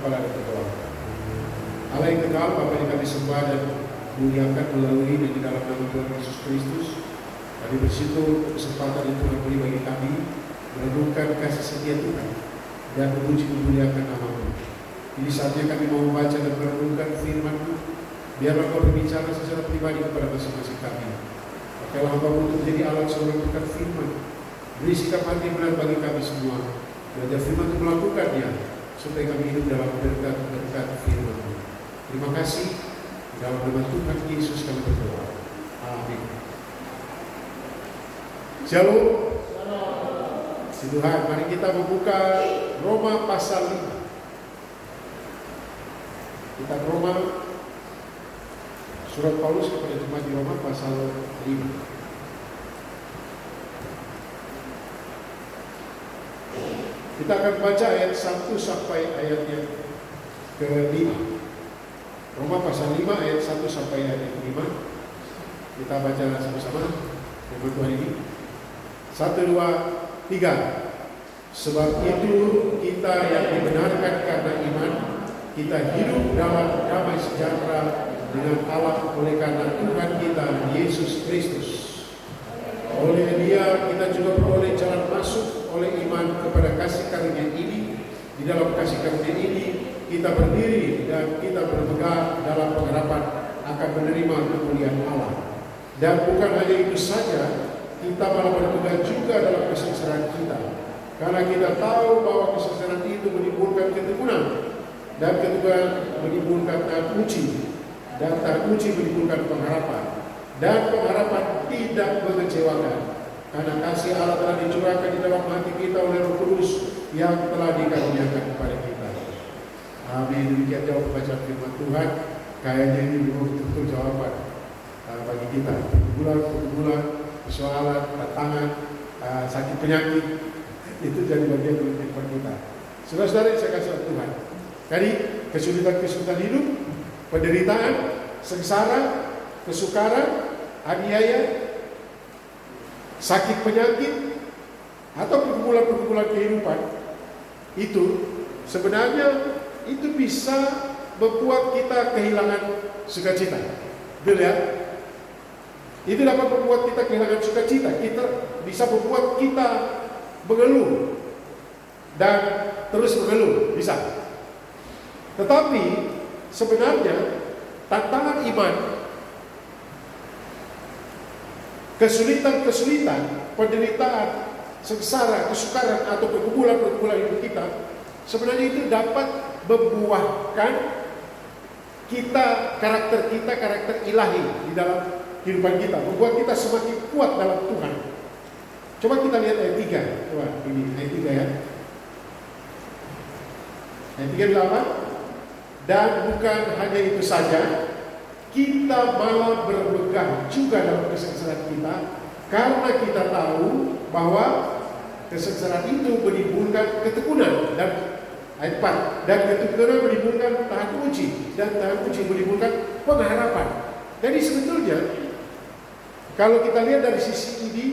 kepala dan berdoa. Allah yang kekal, Bapa yang kami sembah dan muliakan melalui dan di dalam nama Tuhan Yesus Kristus, kami bersyukur kesempatan itu Tuhan beri bagi kami merenungkan kasih setia Tuhan dan memuji memuliakan nama-Mu. Ini saatnya kami mau membaca dan merenungkan firman-Mu. Biarlah Kau berbicara secara pribadi kepada masing-masing kami. Pakailah hamba-Mu untuk menjadi alat seorang tukar firman. Beri sikap hati benar bagi kami semua. Belajar firman untuk melakukannya, supaya kami hidup dalam berkat firman-Mu. Terima kasih. Dalam nama Tuhan Yesus kami berdoa. Amin. Shalom. Tuhan, mari kita membuka Roma pasal 5. Kitab Roma, surat Paulus kepada jemaat di Roma pasal 5. Kita akan baca ayat 1 sampai ayatnya ke-5. Roma pasal 5 ayat 1 sampai ayat ke-5. Kita baca sama-sama firman Tuhan ini. 1, 2, 3. Sebab itu kita yang dibenarkan karena iman, kita hidup dalam damai sejahtera dengan Allah oleh karena Tuhan kita Yesus Kristus. Oleh Dia kita juga beroleh jalan masuk oleh iman kepada kasih karunia ini. Di dalam kasih karunia ini kita berdiri dan kita berpegang dalam pengharapan akan menerima kemuliaan Allah. Dan bukan hanya itu saja, kita malah berpegang juga dalam kesengsaraan kita, karena kita tahu bahwa kesengsaraan itu menimbulkan ketekunan, dan ketekunan menimbulkan taat uji, dan taat uji menimbulkan pengharapan, dan pengharapan tidak mengecewakan, karena kasih Allah telah dicurahkan di dalam hati kita oleh Roh Kudus yang telah dikaruniakan kepada kita. Amin. Demikian jawab bacaan firman Tuhan. Kayaknya ini betul-betul jawaban bagi kita. Pergumulan, persoalan, tantangan, sakit penyakit, itu jadi bagian dari kehidupan kita. Saudara-saudara yang saya kasih Tuhan, tadi kesulitan-kesulitan hidup, penderitaan, sengsara, kesukaran, aniaya, sakit penyakit, atau pergumulan-pergumulan kehidupan, itu sebenarnya itu bisa membuat kita kehilangan sukacita. Betul ya? Itu dapat membuat kita kehilangan sukacita. Kita bisa membuat kita mengeluh dan terus mengeluh, bisa. Tetapi sebenarnya tantangan iman, kesulitan-kesulitan, penderitaan, sengsara, kesukaran atau pergumulan-pergumulan hidup kita, sebenarnya itu dapat membuahkan karakter ilahi di dalam kehidupan kita, membuat kita semakin kuat dalam Tuhan. Coba kita lihat ayat 3. Coba ini ayat 3 ya. Ayat 3 bilang apa? Dan bukan hanya itu saja, kita malah berpegang juga dalam kesengsaraan kita, karena kita tahu bahwa kesengsaraan itu menimbulkan ketekunan. Dan ayat 4, dan ketekunan menimbulkan tahan uji, dan tahan uji menimbulkan pengharapan. Jadi sebetulnya kalau kita lihat dari sisi ini,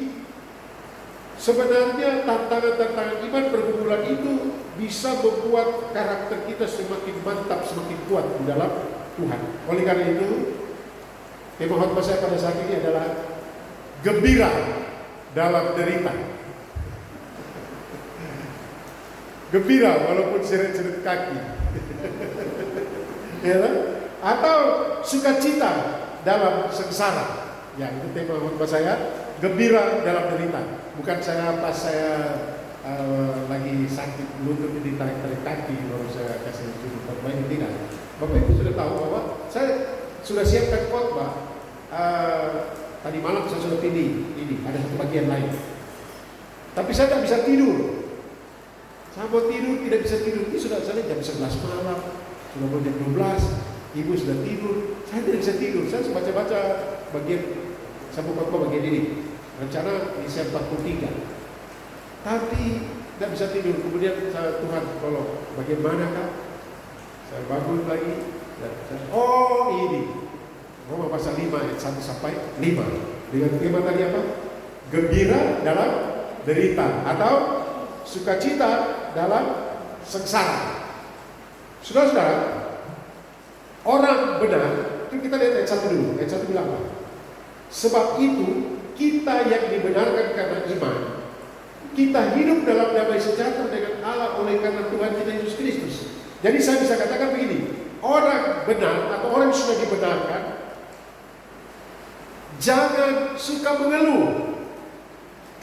sebenarnya tantangan-tantangan iman pergumulan itu bisa membuat karakter kita semakin mantap, semakin kuat di dalam Tuhan. Oleh karena itu, tema khotbah saya pada saat ini adalah gembira dalam derita. Gembira walaupun seret-seret kaki. Ya, atau sukacita dalam sengsara. Ya, itu tema khotbah saya, gembira dalam derita. Bukan pas saya lagi sakit lutut ditarik-tarik kaki baru saya kasih judul khotbah ini, tidak. Bapak Ibu sudah tahu bahwa saya sudah siapkan khotbah. Tadi malam saya sudah pilih ini, ada satu bagian lain. Tapi saya tidak bisa tidur. Saya mau tidur, tidak bisa tidur. Ini sudah saya jam 11 malam, sudah mau jam 12. Ibu sudah tidur, saya tidak bisa tidur. Saya baca-baca bagian, saya buka bagian ini. Rencana Indonesia 43. Tapi tidak bisa tidur. Kemudian saya, Tuhan tolong, bagaimana kah? Saya bangun lagi. Dan ini Roma pasal 5 ayat 1 sampai 5. Dengan tema tadi apa? Gembira dalam derita atau sukacita dalam sengsara. Saudara-saudara, orang benar, itu kita lihat ayat 1 dulu. Ayat 1 bilang apa? Sebab itu kita yang dibenarkan karena iman, kita hidup dalam damai sejahtera dengan Allah oleh karena Tuhan kita Yesus Kristus. Jadi saya bisa katakan begini, orang benar atau orang yang sudah dibenarkan, jangan suka mengeluh.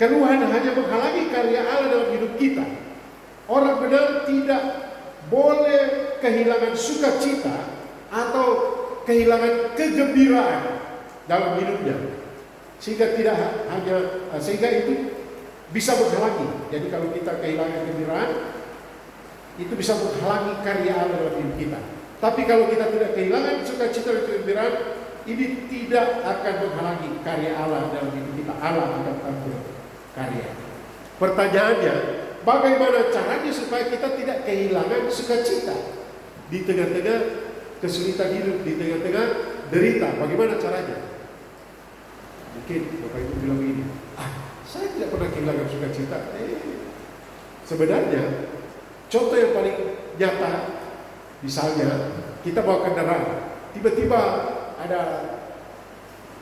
Keluhan hanya menghalangi karya Allah dalam hidup kita. Orang benar tidak boleh kehilangan sukacita atau kehilangan kegembiraan dalam hidupnya, sehingga itu bisa menghalangi. Jadi kalau kita kehilangan kegembiraan, itu bisa menghalangi karya Allah dalam hidup kita. Tapi kalau kita tidak kehilangan sukacita dan kegembiraan, ini tidak akan menghalangi karya Allah dalam hidup kita. Allah akan tetap berkarya. Pertanyaannya, bagaimana caranya supaya kita tidak kehilangan sukacita di tengah-tengah kesulitan hidup, di tengah-tengah derita? Bagaimana caranya? Mungkin Bapak Ibu bilang begini, saya tidak pernah kehilangan sukacita. Sebenarnya contoh yang paling nyata, misalnya kita bawa kendaraan, tiba-tiba ada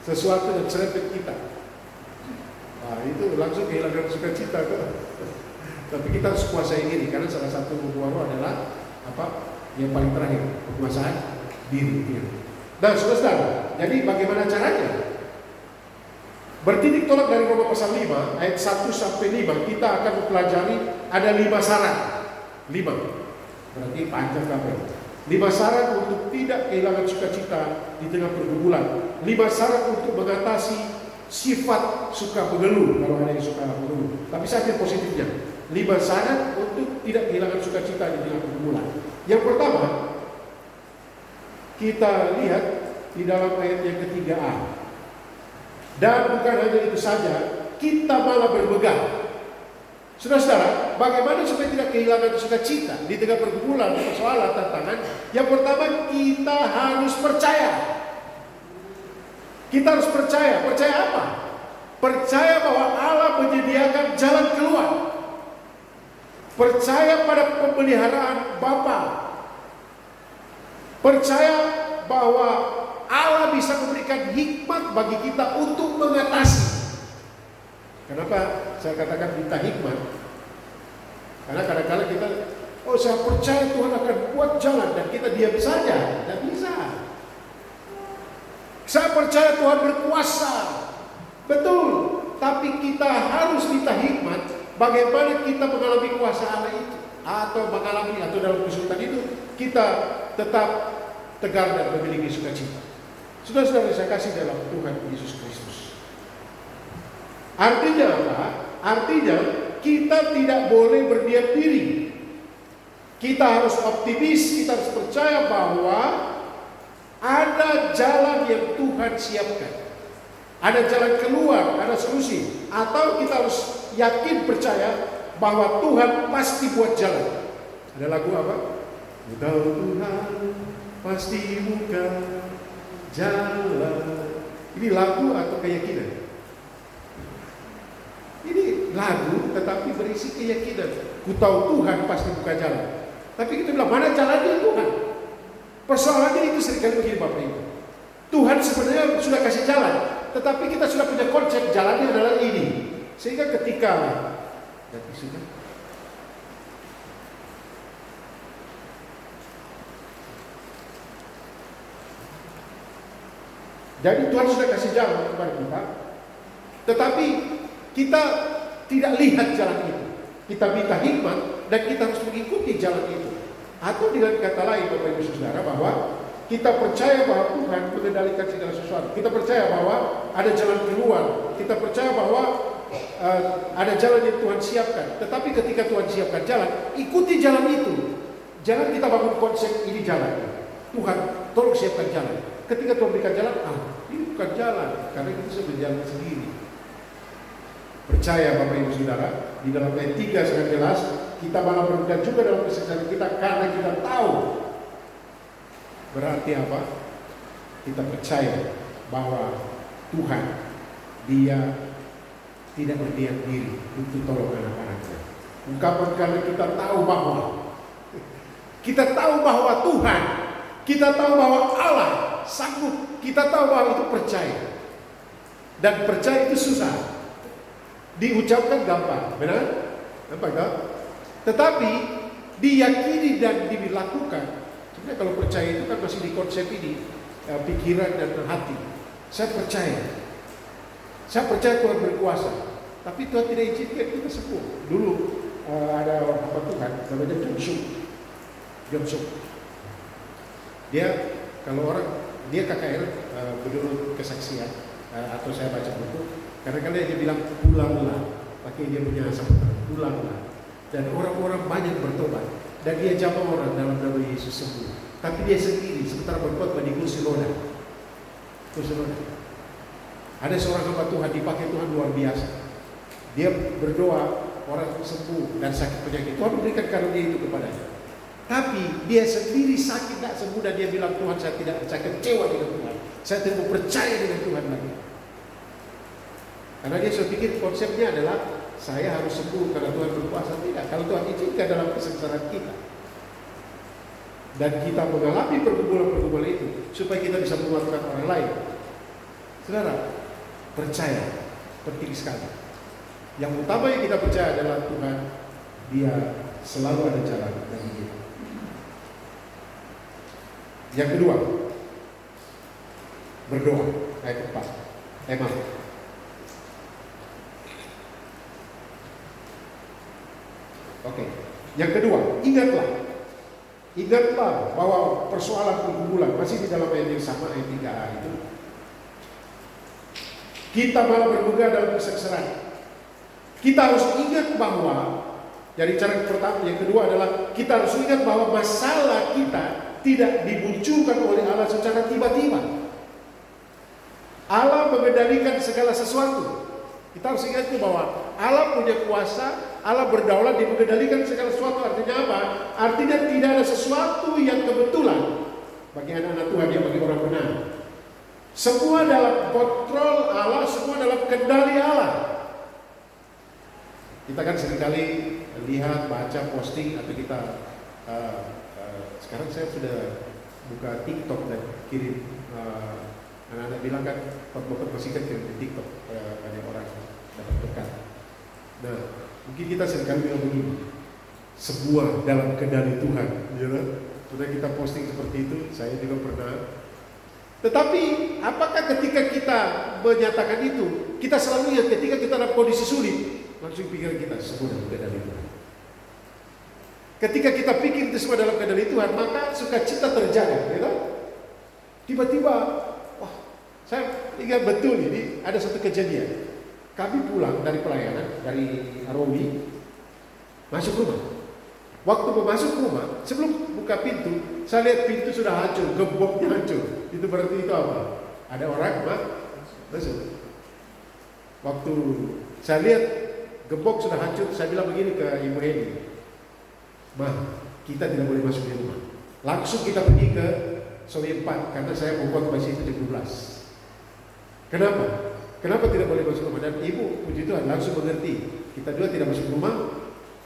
sesuatu yang serempet kita, itu langsung kehilangan sukacita. Tapi kita harus kuasai diri, karena salah satu buku adalah apa? Yang paling terakhir, penguasaan diri. Nah, saudara, jadi bagaimana caranya? Bertitik tolak dari Roma pasal 5 ayat 1 sampai 5, kita akan mempelajari ada 5 syarat. 5. Berarti panjang kabel. 5 syarat untuk tidak kehilangan sukacita di tengah pergumulan. 5 syarat untuk mengatasi sifat suka mengeluh, kalau ada yang suka mengeluh. Tapi saya ambil positifnya. 5 syarat untuk tidak kehilangan sukacita di tengah pergumulan. Yang pertama, kita lihat di dalam ayat yang ketiga-A. Dan bukan hanya itu saja, kita malah bermegah. Saudara-saudara, bagaimana supaya tidak kehilangan sukacita di tengah pergumulan, persoalan, tantangan? Yang pertama, kita harus percaya. Kita harus percaya. Percaya apa? Percaya bahwa Allah menyediakan jalan keluar. Percaya pada pemeliharaan Bapa. Percaya bahwa Allah bisa memberikan hikmat bagi kita untuk mengatasi. Kenapa saya katakan minta hikmat? Karena kadang-kadang kita, saya percaya Tuhan akan buat jalan, dan kita diam saja. Tidak bisa. Saya percaya Tuhan berkuasa. Betul. Tapi kita harus minta hikmat bagaimana kita mengalami kuasa Allah itu, atau dalam kesulitan itu kita tetap tegar dan memiliki sukacita. Saudara-saudara saya kasih dalam Tuhan Yesus Kristus. Artinya apa? Artinya kita tidak boleh berdiam diri. Kita harus optimis, kita harus percaya bahwa ada jalan yang Tuhan siapkan. Ada jalan keluar, ada solusi. Atau kita harus yakin percaya bahwa Tuhan pasti buat jalan. Ada lagu apa? Tuhan pasti buka jalan. Ini lagu atau keyakinan? Ini lagu tetapi berisi keyakinan. Ku tahu Tuhan pasti buka jalan. Tapi kita bilang, mana jalannya Tuhan? Persoalannya itu seringkali begini Bapak Ibu. Tuhan sebenarnya sudah kasih jalan, tetapi kita sudah punya konsep jalannya adalah ini. Sehingga ketika jadi Tuhan sudah kasih jalan kepada kita, tetapi kita tidak lihat jalan itu. Kita minta hikmat dan kita harus mengikuti jalan itu. Atau dengan kata lain Bapak Ibu Saudara, bahwa kita percaya bahwa Tuhan mengendalikan segala sesuatu. Kita percaya bahwa ada jalan keluar. Kita percaya bahwa ada jalan yang Tuhan siapkan. Tetapi ketika Tuhan siapkan jalan, ikuti jalan itu. Jangan kita bangun konsep ini jalan. Tuhan tolong siapkan jalan. Ketika Tuhan berikan jalan, ini bukan jalan, karena itu sudah berjalan sendiri. Percaya Bapak Ibu Saudara, di dalam ayat 3 sangat jelas, kita malah berbuka juga dalam kesehatan kita karena kita tahu. Berarti apa? Kita percaya bahwa Tuhan, Dia tidak berdiam diri untuk tolong anak-anaknya. Ungkapan karena kita tahu bahwa Kita tahu bahwa Tuhan, kita tahu bahwa Allah sanggup, kita tahu bahwa itu percaya. Dan percaya itu susah. Diucapkan gampang, benar? Gampang kan? Tetapi diyakini dan dilakukan. Sebenarnya kalau percaya itu kan masih di konsep ini, pikiran dan hati. Saya percaya Tuhan berkuasa. Tapi Tuhan tidak izinkan kita sembuh. Dulu ada orang hamba Tuhan namanya Johnson. Dia kalau orang dia KKR menurut kesaksian atau saya baca buku, kadang-kadang dia bilang pulanglah, pakai dia punya sambutan, pulanglah. Dan orang-orang banyak bertobat dan dia jawab orang dalam nama Yesus sembuh. Tapi dia sendiri sementara berkhotbah di kursi roda. Ada seorang hamba Tuhan dipakai Tuhan luar biasa. Dia berdoa orang sembuh dan sakit penyakit. Tuhan berikan karunia itu kepadanya. Tapi dia sendiri sakit tak sembuh dan dia bilang Tuhan saya kecewa dengan Tuhan. Saya tidak mau percaya dengan Tuhan lagi. Karena dia sudah pikir konsepnya adalah saya harus sembuh karena Tuhan berkuasa. Tidak. Kalau Tuhan izinkan dalam kesengsaraan kita dan kita mengalami pergumulan-pergumulan itu supaya kita bisa menguatkan orang lain. Saudara, percaya penting sekali. Yang utama yang kita percaya adalah Tuhan, Dia selalu ada jalan bagi kita. Yang kedua, berdoa. Ayat 4. Emang. Oke. Yang kedua, ingatlah bahwa persoalan pergumulan masih di dalam ayat yang sama, ayat 3a itu. Kita malah bergumul dalam kesengsaraan. Kita harus ingat bahwa dari cara pertama, yang kedua adalah kita harus ingat bahwa masalah kita tidak dimunculkan oleh Allah secara tiba-tiba. Allah mengendalikan segala sesuatu. Kita harus ingat itu bahwa Allah punya kuasa, Allah berdaulat, Dia mengendalikan segala sesuatu. Artinya apa? Artinya tidak ada sesuatu yang kebetulan bagi anak-anak Tuhan, yang bagi orang benar. Semua dalam kontrol Allah, semua dalam kendali Allah. Kita kan seringkali lihat, baca, posting, atau kita sekarang saya sudah buka TikTok dan kirim, anak-anak bilang kan khotbah masih kan kirim di TikTok, banyak orang dapat berkat. Nah, mungkin kita seringkali bilang begini, sebuah dalam kendali Tuhan, ya kan? Sudah kita posting seperti itu, saya juga pernah. Tetapi apakah ketika kita menyatakan itu, kita selalu ingat ketika kita dalam kondisi sulit, langsung pikiran kita semua dalam kendali Tuhan. Ketika kita pikir itu semua dalam kendali Tuhan, maka sukacita terjaga, ya kan? Tiba-tiba, wah, saya ingat betul ini ada satu kejadian. Kami pulang dari pelayanan dari Arawi, masuk rumah. Waktu mau masuk rumah, sebelum buka pintu, saya lihat pintu sudah hancur, gemboknya hancur. Itu berarti itu apa? Ada orang masuk. Waktu saya lihat gembok sudah hancur, saya bilang begini ke Ibu Heni, "Ma, kita tidak boleh masuk di rumah. Langsung kita pergi ke Sowi 4 karena saya mau buat masih itu jam 12. Kenapa? Kenapa tidak boleh masuk rumah? Dan Ibu, puji Tuhan, langsung mengerti. Kita dua tidak masuk rumah,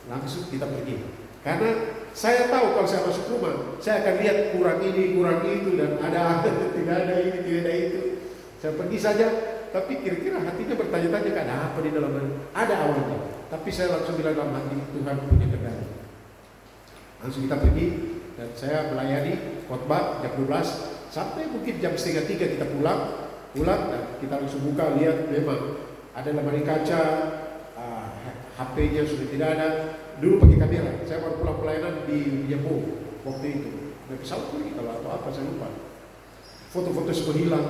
langsung kita pergi. Karena saya tahu kalau saya masuk rumah, saya akan lihat kurang ini, kurang itu, dan ada tidak ada ini, tidak ada itu. Saya pergi saja, tapi kira-kira hatinya bertanya-tanya, ada apa di dalam hati? Ada awalnya. Tapi saya langsung bilang dalam hati, Tuhan punya kendali. Langsung kita pergi, dan saya melayani khotbah jam 12 sampai mungkin jam 2:30 kita pulang, dan kita langsung buka, lihat memang ada lemari kaca, HP-nya sudah tidak ada. Dulu pakai kamera, saya baru pulang pelayanan di Jambu waktu itu. Nggak bisa pergi kalau atau apa, saya lupa. Foto-foto semua hilang.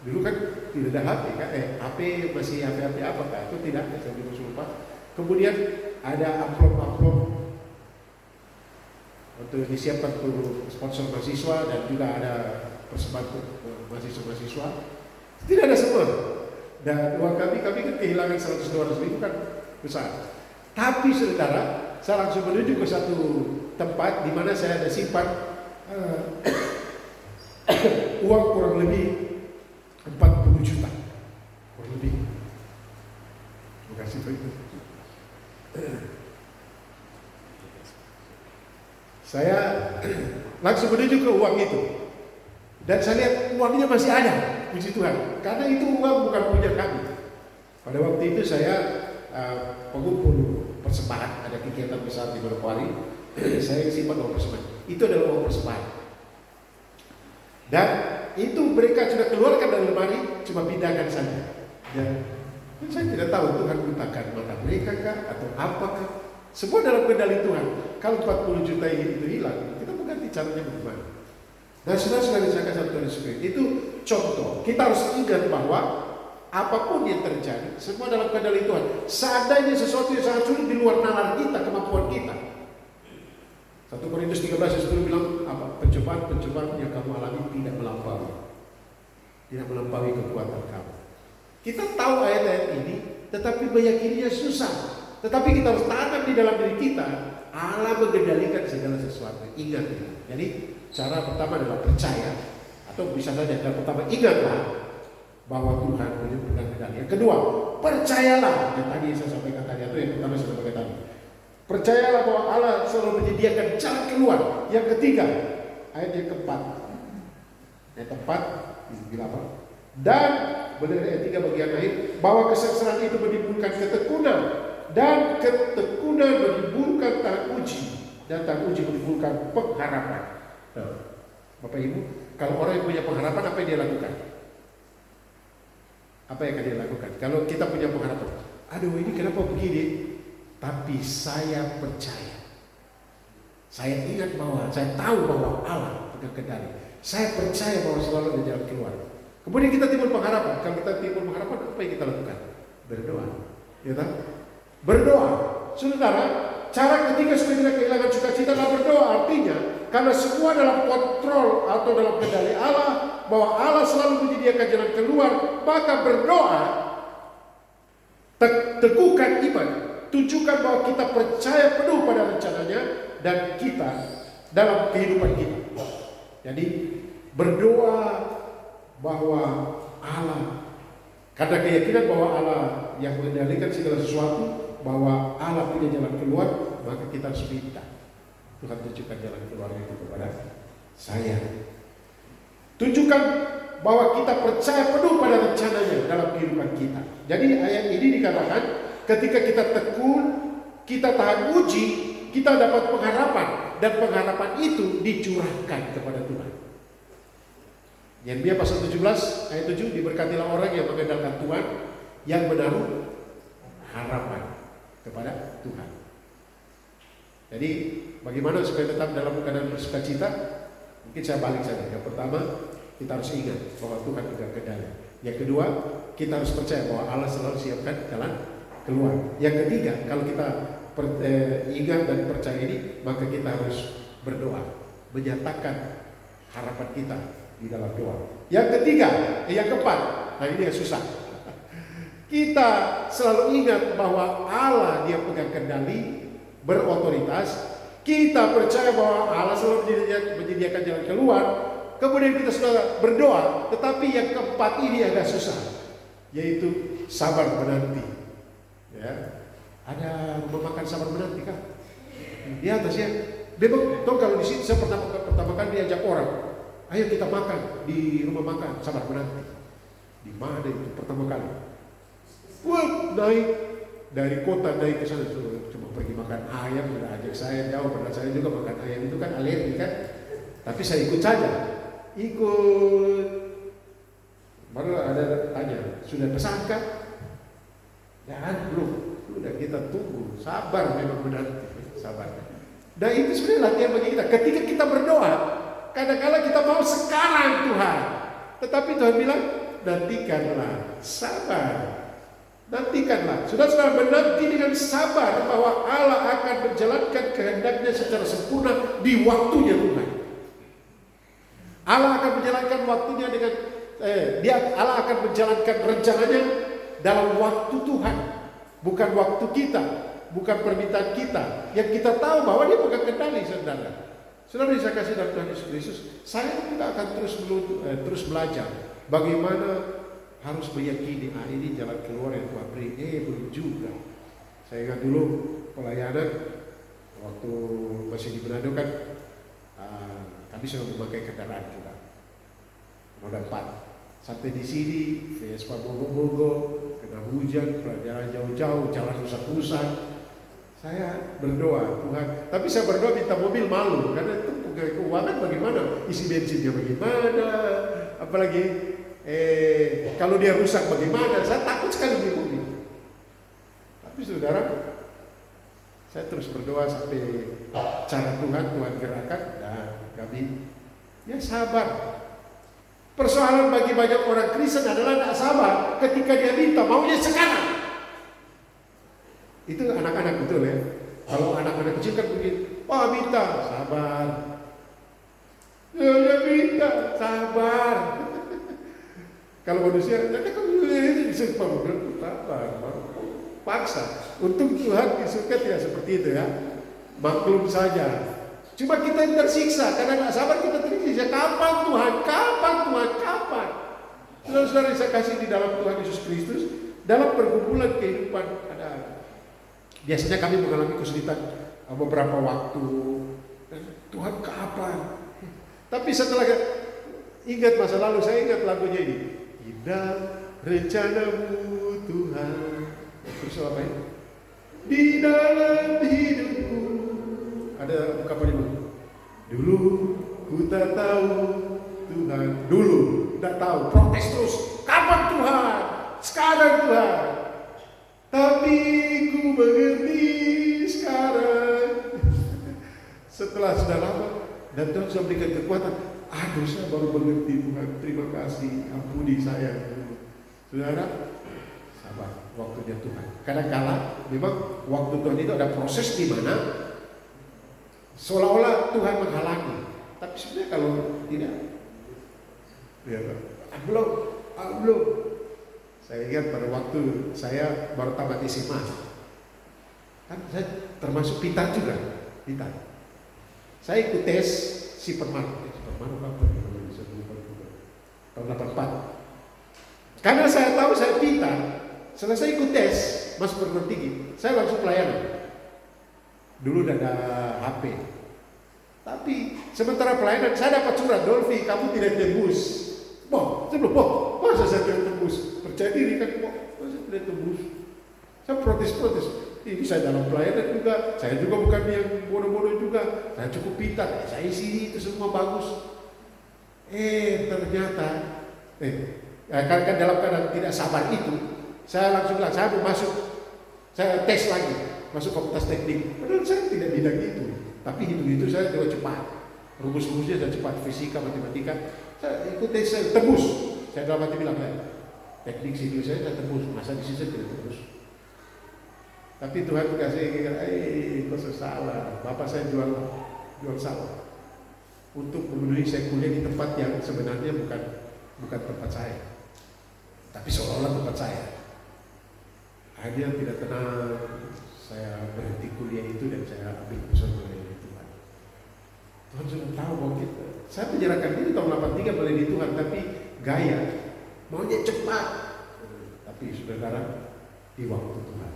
Dulu kan tidak ada HP kan, HP masih HP apa kan? Itu tidak, saya juga lupa. Kemudian ada amplop-amplop untuk disiapkan untuk sponsor mahasiswa dan juga ada persembahan mahasiswa-mahasiswa. Tidak ada semua. Dan uang kami kan kehilangan 100-200 ribu kan besar. Tapi saudara, saya langsung menuju ke satu tempat di mana saya ada simpan uang kurang lebih 40 juta. Kurang lebih. Terima kasih Pak itu. Saya langsung menuju ke uang itu. Dan saya lihat uangnya masih ada, puji Tuhan. Karena itu uang bukan punya kami. Pada waktu itu saya pengumpul persembahan, ada kegiatan besar di Manokwari. Saya simpan uang persembahan. Itu adalah uang persembahan. Dan itu mereka sudah keluarkan dari lemari, cuma pindahkan saja. Dan saya tidak tahu Tuhan letakkan mata mereka kah atau apakah. Semua dalam kendali Tuhan. Kalau 40 juta itu hilang, kita mengganti caranya bagaimana. Nah, saudara-saudara saya kasih Tuhan Yesus, itu contoh. Kita harus ingat bahwa apapun yang terjadi, semua dalam kendali Tuhan. Seandainya sesuatu yang sangat sulit di luar nalar kita, kemampuan kita. 1 Korintus 13 ayat 10 bilang apa? Pencobaan yang kamu alami tidak melampaui kekuatan kamu. Kita tahu ayat-ayat ini, tetapi meyakininya susah. Tetapi kita harus tanam di dalam diri kita, Allah mengendalikan segala sesuatu. Ingat ya. Jadi cara pertama adalah percaya, atau bisa saja cara pertama ingatlah bahwa Tuhan memegang kendali. Yang kedua, percayalah. Yang tadi saya sampaikan tadi, itu yang pertama saya sampaikan tadi. Percayalah bahwa Allah selalu menyediakan jalan keluar. Yang ketiga, ayat yang keempat. Ayat keempat bilang apa? Dan benar ayat 3 bagian akhir, bahwa kesengsaraan itu menimbulkan ketekunan, dan ketekunan menimbulkan tahan uji, dan tahan uji menimbulkan pengharapan. Bapak Ibu, kalau orang yang punya pengharapan, apa yang dia lakukan? Apa yang akan dia lakukan? Kalau kita punya pengharapan, aduh ini kenapa begini? Tapi saya percaya. Saya ingat bahwa, saya tahu bahwa Allah pegang kendali. Saya percaya bahwa selalu ada jalan keluar. Kemudian kita timbul pengharapan. Kalau kita timbul pengharapan, apa yang kita lakukan? Berdoa. Ya kan? Berdoa. Saudara, cara ketiga supaya tidak kehilangan sukacita adalah berdoa. Artinya, karena semua dalam kontrol atau dalam kendali Allah, bahwa Allah selalu menyediakan jalan keluar, maka berdoa, teguhkan iman, tunjukkan bahwa kita percaya penuh pada rencananya dan kita dalam kehidupan kita. Jadi berdoa bahwa Allah, karena keyakinan bahwa Allah yang mengendalikan segala sesuatu, bahwa Allah punya jalan keluar, maka kita harus minta Tuhan tunjukkan jalan keluar itu kepada saya. Tunjukkan bahwa kita percaya penuh pada rencananya dalam kehidupan kita. Jadi ayat ini dikatakan ketika kita tekun, kita tahan uji, kita dapat pengharapan, dan pengharapan itu dicurahkan kepada Tuhan. Yeremia pasal 17 ayat 7, diberkatilah orang yang mengandalkan Tuhan, yang menaruh harapan kepada Tuhan. Jadi bagaimana supaya tetap dalam keadaan bersukacita? Mungkin saya balik saja. Yang pertama, kita harus ingat bahwa Tuhan pegang kendali. Yang kedua, kita harus percaya bahwa Allah selalu siapkan jalan keluar. Yang ketiga, kalau kita ingat dan percaya ini, maka kita harus berdoa, menyatakan harapan kita di dalam doa. Yang ketiga, yang keempat, nah ini yang susah. Kita selalu ingat bahwa Allah dia pegang kendali, berotoritas. Kita percaya bahwa Allah selalu menyediakan jalan keluar. Kemudian kita sudah berdoa, tetapi yang keempat ini agak susah, yaitu sabar menanti. Ya, ada rumah makan sabar menanti kan? Di atas ya. Memang, toh kalau di sini saya pertama kali diajak orang, ayo kita makan di rumah makan sabar menanti. Di mana itu pertama kali? Wah, naik dari kota naik ke sana, cuma pergi makan ayam, sudah ajak saya jauh, karena saya juga makan ayam itu kan alergi kan. Tapi saya ikut saja, ikut. Baru ada tanya, sudah pesan kan? Ya belum, sudah kita tunggu, sabar memang menanti, sabar. Dan itu sebenarnya latihan bagi kita. Ketika kita berdoa, kadang-kadang kita mau sekarang Tuhan, tetapi Tuhan bilang nantikanlah, sabar. Nantikanlah. Saudara-saudara, menanti dengan sabar bahwa Allah akan menjalankan kehendaknya secara sempurna di waktunya Tuhan. Allah akan menjalankan waktunya dengan Allah akan menjalankan rencananya dalam waktu Tuhan, bukan waktu kita, bukan permintaan kita. Yang kita tahu bahwa dia pegang kendali, saudara. Saudara, saya kasih dalam Tuhan Yesus Kristus, saya juga akan terus belajar bagaimana harus meyakini ini jalan keluar yang Tuhan beri. Belum juga. Saya ingat dulu pelayanan waktu masih di Manado kan, Kami sudah memakai kendaraan juga. Roda 4. Sampai di sini, Vespa Bogor-Bogor, kena hujan, perjalanan jauh-jauh, jalan rusak-rusak. Saya berdoa, Tuhan. Tapi saya berdoa minta mobil malu, karena itu keuangan bagaimana, isi bensinnya bagaimana, apalagi kalau dia rusak bagaimana. Saya takut sekali di mobil. Tapi saudara, saya terus berdoa sampai cara Tuhan gerakkan, dan kami ya sabar. Persoalan bagi banyak orang Kristen adalah tidak sabar ketika dia minta, maunya sekarang. Itu anak-anak betul ya. Kalau anak-anak kecil kan begini, Pak minta, sabar. Ya minta, sabar. Kalau manusia, nanti kan bisa sabar, paksa. Untung Tuhan suka tidak seperti itu ya. Maklum saja. Cuma kita yang tersiksa karena tidak sabar, kita tersiksa. Kapan Tuhan? Kapan Tuhan? Kapan? Saudara-saudara saya kasih di dalam Tuhan Yesus Kristus, dalam pergumulan kehidupan ada. Biasanya kami mengalami kesulitan beberapa waktu. Tuhan kapan? Tapi setelah ingat masa lalu, saya ingat lagunya ini. Indah rencanamu Tuhan. Terus apa ini? Di dalam hidupku. Ada ungkapan ini. Dulu ku tak tahu Tuhan. Dulu tak tahu. Protes terus. Kapan Tuhan? Sekarang Tuhan. Tapi ku mengerti sekarang. Setelah sudah lama dan Tuhan sudah berikan kekuatan. Aduh, saya baru mengerti Tuhan. Terima kasih. Ampuni saya. Saudara, sabar. Waktunya Tuhan. Kadang-kala memang waktu Tuhan itu ada proses di mana seolah-olah Tuhan menghalangi, tapi sebenarnya kalau tidak, ya, belum. Saya ingat pada waktu saya baru tamat SMA, kan saya termasuk pintar juga, pintar. Saya ikut tes Superman apa tahun 84. Karena saya tahu saya pintar, selesai ikut tes masuk perguruan tinggi, saya langsung pelayanan. Dulu udah ada HP. Tapi sementara pelayanan saya dapat surat, Dolfi kamu tidak tembus. Masa saya tidak tembus? Percaya diri kan, masa tidak tembus? Saya protes. Ini saya dalam pelayanan juga, saya juga bukan yang bodoh-bodoh juga. Saya cukup pintar, saya isi itu semua bagus. Ternyata, karena dalam keadaan tidak sabar itu, saya langsung bilang, saya mau masuk, saya tes lagi. Masuk fakultas teknik, padahal saya tidak bidang itu, tapi hitung-hitung saya juga cepat, rumus-rumusnya saya cepat, fisika, matematika, saya ikut tes, saya tembus. Saya dalam hati bilang, teknik situ saya tembus, masa di sini saya tidak tembus. Tapi Tuhan kasih, kok salah, bapak saya jual sawah untuk memenuhi saya kuliah di tempat yang sebenarnya bukan tempat saya, tapi seolah-olah tempat saya. Akhirnya tidak tenang. Saya berhenti kuliah itu dan saya ambil keputusan melayani Tuhan. Tuhan sudah tahu bahwa saya menyerahkan diri tahun 83 melayani Tuhan, tapi gaya maunya cepat. Tapi saudara, di waktu Tuhan.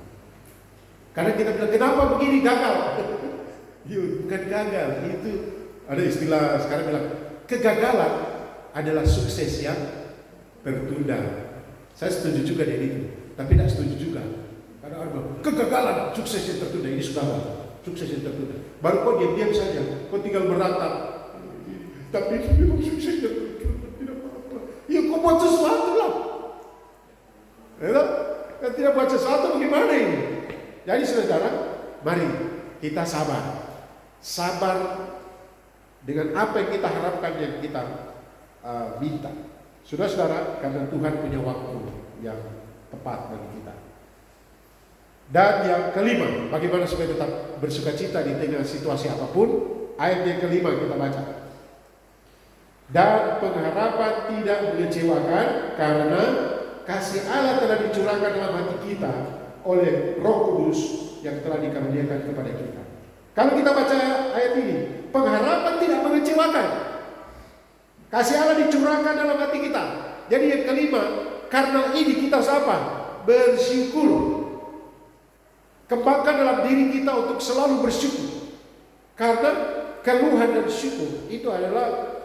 Karena kita bilang kenapa begini gagal? Bukan gagal, itu ada istilah sekarang bilang kegagalan adalah sukses yang tertunda. Saya setuju juga dengan itu, tapi tidak setuju juga. Karena orang bilang, kegagalan, sukses yang tertunda, ini sudah sukses yang tertunda. Baru kau diam-diam saja, kau tinggal beratap. Tapi itu memang sukses yang tertunda, tidak apa-apa. Ya kau buat sesuatu lah. Kan tidak buat sesuatu bagaimana ini? Jadi saudara, mari kita sabar. Sabar dengan apa yang kita harapkan, yang kita minta. Saudara-saudara, karena Tuhan punya waktu yang tepat bagi kita. Dan yang kelima, bagaimana supaya tetap bersukacita di tengah situasi apapun. Ayat yang kelima kita baca. Dan pengharapan tidak mengecewakan, karena kasih Allah telah dicurahkan dalam hati kita oleh Roh Kudus yang telah dikaruniakan kepada kita. Kalau kita baca ayat ini, pengharapan tidak mengecewakan, kasih Allah dicurahkan dalam hati kita. Jadi yang kelima, karena ini kita apa? Bersyukur. Kembangkan dalam diri kita untuk selalu bersyukur. Karena keluhan dan syukur itu adalah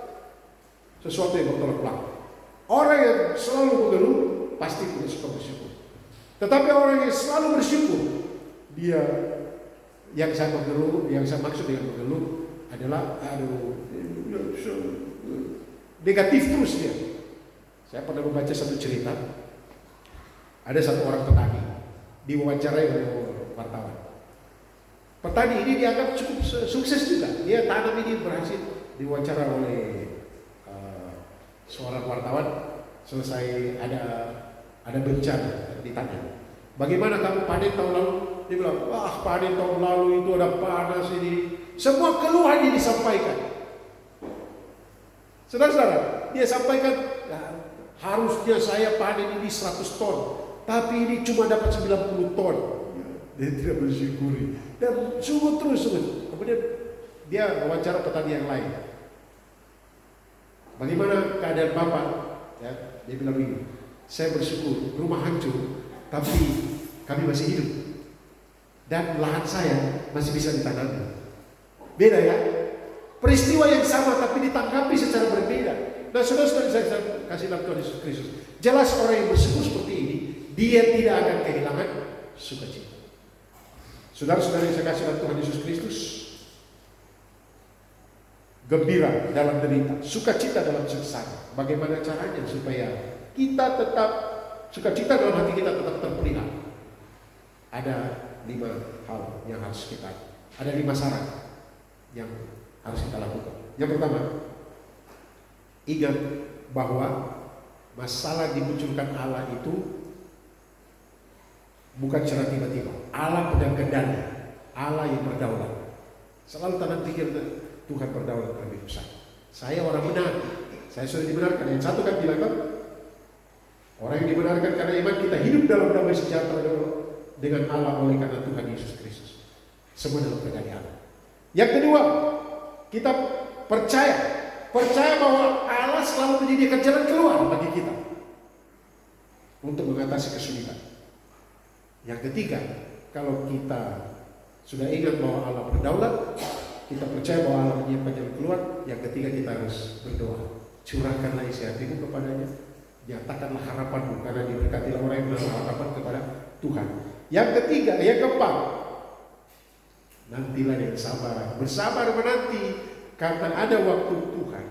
sesuatu yang bertolak belakang. Orang yang selalu mengeluh pasti tidak suka bersyukur. Tetapi orang yang selalu bersyukur, dia yang saya maksud dengan mengeluh adalah negatif terus dia. Saya pernah membaca satu cerita. Ada satu orang petani diwawancarai oleh wartawan. Petani ini dianggap cukup sukses juga. Dia tanam ini berhasil. Diwawancara oleh seorang wartawan. Selesai ada bencana, ditanya, bagaimana kamu panen tahun lalu? Dia bilang, wah panen tahun lalu itu ada panas ini. Semua keluhan ini disampaikan. Saudara-saudara, dia sampaikan, ya, harusnya saya panen ini 100 ton, tapi ini cuma dapat 90 ton. Dia tidak bersyukuri dan sungguh terus. Kemudian dia wawancara petani yang lain. Bagaimana keadaan Bapak? Ya, dia bilang begini, saya bersyukur rumah hancur, tapi kami masih hidup dan lahan saya masih bisa ditanami. Beda ya, peristiwa yang sama tapi ditanggapi secara berbeda. Nah, saudara-saudara, saya kasih dalam Tuhan Yesus Kristus, jelas orang yang bersyukur seperti ini, dia tidak akan kehilangan sukacita. Saudara-saudara yang saya kasih dalam Tuhan Yesus Kristus, gembira dalam derita, sukacita dalam sengsara. Bagaimana caranya supaya kita tetap sukacita dalam hati kita tetap terpelihara? Ada 5 hal yang harus kita, ada 5 syarat yang harus kita lakukan. Yang pertama, ingat bahwa masalah dimunculkan Allah itu bukan secara tiba-tiba. Allah pegang kendali, Allah yang berdaulat. Selalu tanam pikir Tuhan berdaulat dalam hidup saya. Saya orang benar, saya sudah dibenarkan. Yang satu kan bilang, orang yang dibenarkan karena iman, kita hidup dalam damai sejahtera dengan Allah oleh karena Tuhan Yesus Kristus. Semua dalam kendali Allah. Yang kedua, kita percaya bahwa Allah selalu menyediakan jalan keluar bagi kita untuk mengatasi kesulitan. Yang ketiga, kalau kita sudah ingat bahwa Allah berdaulat, kita percaya bahwa Allah menyiapkan jalan keluar. Yang ketiga, kita harus berdoa. Curahkanlah isi hatimu kepadanya, nyatakanlah harapanmu, karena diberkatilah orang yang menaruh harapan kepada Tuhan. Yang ketiga, yang keempat, nantilah dengan sabar, bersabar menanti, karena ada waktu Tuhan.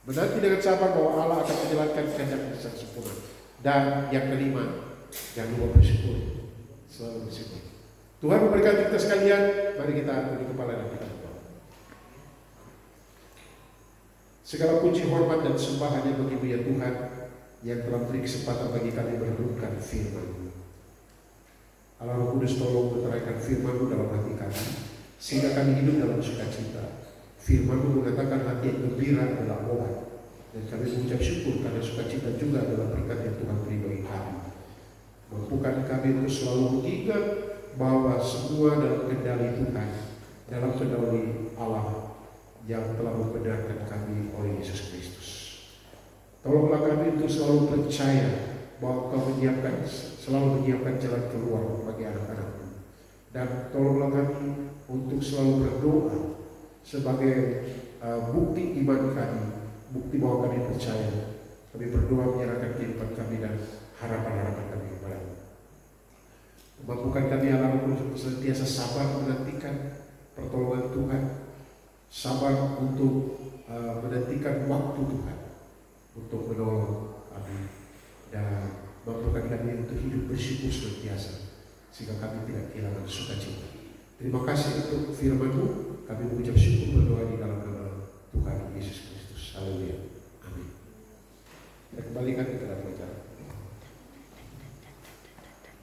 Menanti dengan sabar bahwa Allah akan menjalankan kehendaknya secara sempurna. Dan yang kelima, jangan lupa bersyukur, selalu bersyukur. Tuhan memberkati kita sekalian. Mari kita tunduk kepala dan kita berdoa. Segala puji, hormat dan sembah hanya bagi-Mu ya Tuhan, yang telah beri kesempatan bagi kami merenungkan firman-Mu. Allah Roh Kudus, tolong menerangkan firman-Mu dalam hati kami, sehingga kami hidup dalam sukacita. Firman-Mu mengatakan hati yang gembira adalah obat, dan kami mengucap syukur karena sukacita juga adalah berkat yang Tuhan beri bagi kami. Mampukan kami untuk selalu mengingat bahwa semua dalam kendali Tuhan, dalam kendali Allah yang telah membenarkan kami oleh Yesus Kristus. Tolonglah kami untuk selalu percaya bahwa Kau selalu menyiapkan jalan keluar bagi anak-anak-Mu. Dan tolonglah kami untuk selalu berdoa sebagai bukti iman kami, bukti bahwa kami percaya. Kami berdoa menyerahkan kehidupan kami dan harapan-harapan kami kepada-Mu. Mampukan kami Allah untuk senantiasa sabar menantikan pertolongan Tuhan, sabar untuk menantikan waktu Tuhan untuk menolong kami, dan mampukan kami untuk hidup bersyukur senantiasa sehingga kami tidak kehilangan sukacita. Terima kasih untuk firman-Mu. Kami mengucap syukur berdoa di dalam nama Tuhan Yesus Kristus. Haleluya. Amin. Kita kembalikan